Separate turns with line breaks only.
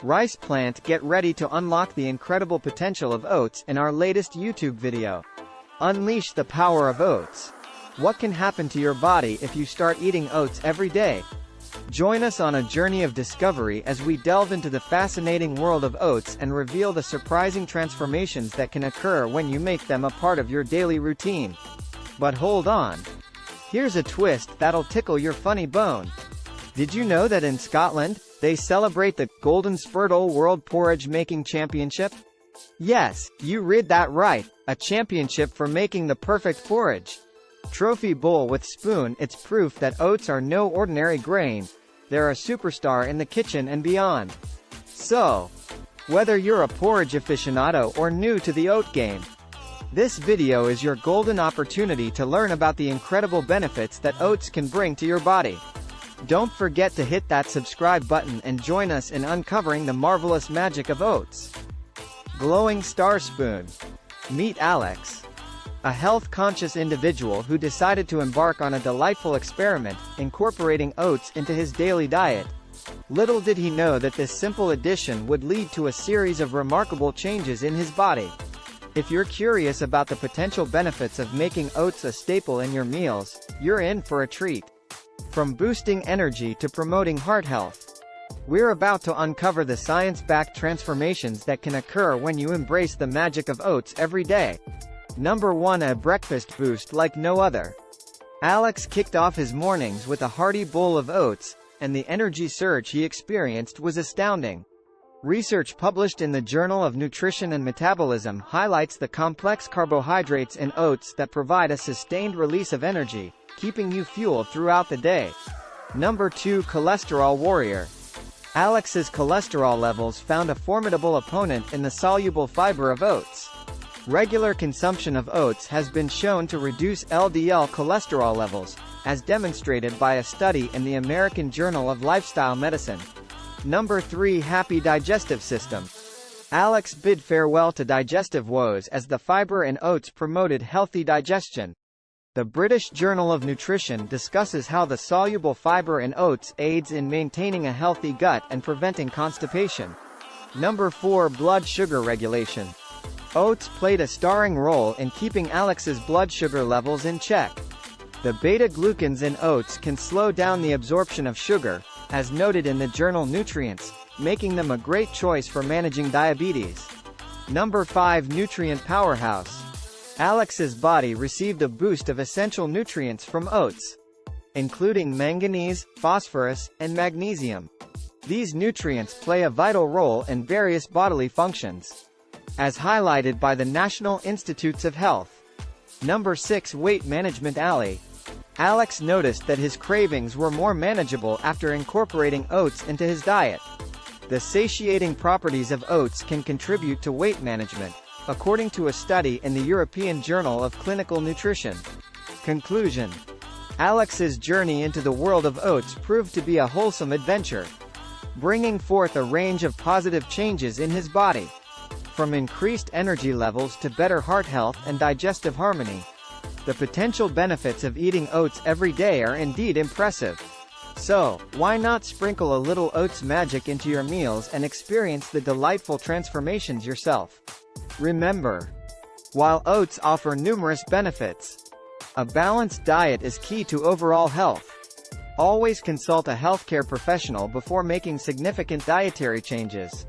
Rice plant, get ready to unlock the incredible potential of oats in our latest YouTube video. Unleash the power of oats. What can happen to your body if you start eating oats every day? Join us on a journey of discovery as we delve into the fascinating world of oats and reveal the surprising transformations that can occur when you make them a part of your daily routine. But hold on. Here's a twist that'll tickle your funny bone. Did you know that in Scotland, they celebrate the Golden Spurtle World Porridge Making Championship? Yes, you read that right, a championship for making the perfect porridge. Trophy bowl with spoon. It's proof that oats are no ordinary grain. They're a superstar in the kitchen and beyond. So, whether you're a porridge aficionado or new to the oat game, this video is your golden opportunity to learn about the incredible benefits that oats can bring to your body. Don't forget to hit that subscribe button and join us in uncovering the marvelous magic of oats. Glowing star spoon. Meet Alex, a health-conscious individual who decided to embark on a delightful experiment, incorporating oats into his daily diet. Little did he know that this simple addition would lead to a series of remarkable changes in his body. If you're curious about the potential benefits of making oats a staple in your meals, you're in for a treat. From boosting energy to promoting heart health, we're about to uncover the science-backed transformations that can occur when you embrace the magic of oats every day. Number 1. A breakfast boost like no other. Alex kicked off his mornings with a hearty bowl of oats, and the energy surge he experienced was astounding. Research published in the Journal of Nutrition and Metabolism highlights the complex carbohydrates in oats that provide a sustained release of energy, keeping you fueled throughout the day. Number 2. Cholesterol warrior. Alex's cholesterol levels found a formidable opponent in the soluble fiber of oats. Regular consumption of oats has been shown to reduce LDL cholesterol levels, as demonstrated by a study in the American Journal of Lifestyle Medicine. Number 3. Happy digestive system. Alex bid farewell to digestive woes as the fiber in oats promoted healthy digestion. The British Journal of Nutrition discusses how the soluble fiber in oats aids in maintaining a healthy gut and preventing constipation. Number 4. Blood sugar regulation. Oats played a starring role in keeping Alex's blood sugar levels in check. The beta-glucans in oats can slow down the absorption of sugar, as noted in the journal Nutrients, making them a great choice for managing diabetes. Number 5. Nutrient powerhouse. Alex's body received a boost of essential nutrients from oats, including manganese, phosphorus, and magnesium. These nutrients play a vital role in various bodily functions, as highlighted by the National Institutes of Health. Number 6. Weight management. Alex noticed that his cravings were more manageable after incorporating oats into his diet. The satiating properties of oats can contribute to weight management, according to a study in the European Journal of Clinical Nutrition. Conclusion. Alex's journey into the world of oats proved to be a wholesome adventure, bringing forth a range of positive changes in his body. From increased energy levels to better heart health and digestive harmony, the potential benefits of eating oats every day are indeed impressive. So, why not sprinkle a little oats magic into your meals and experience the delightful transformations yourself? Remember, while oats offer numerous benefits, a balanced diet is key to overall health. Always consult a healthcare professional before making significant dietary changes.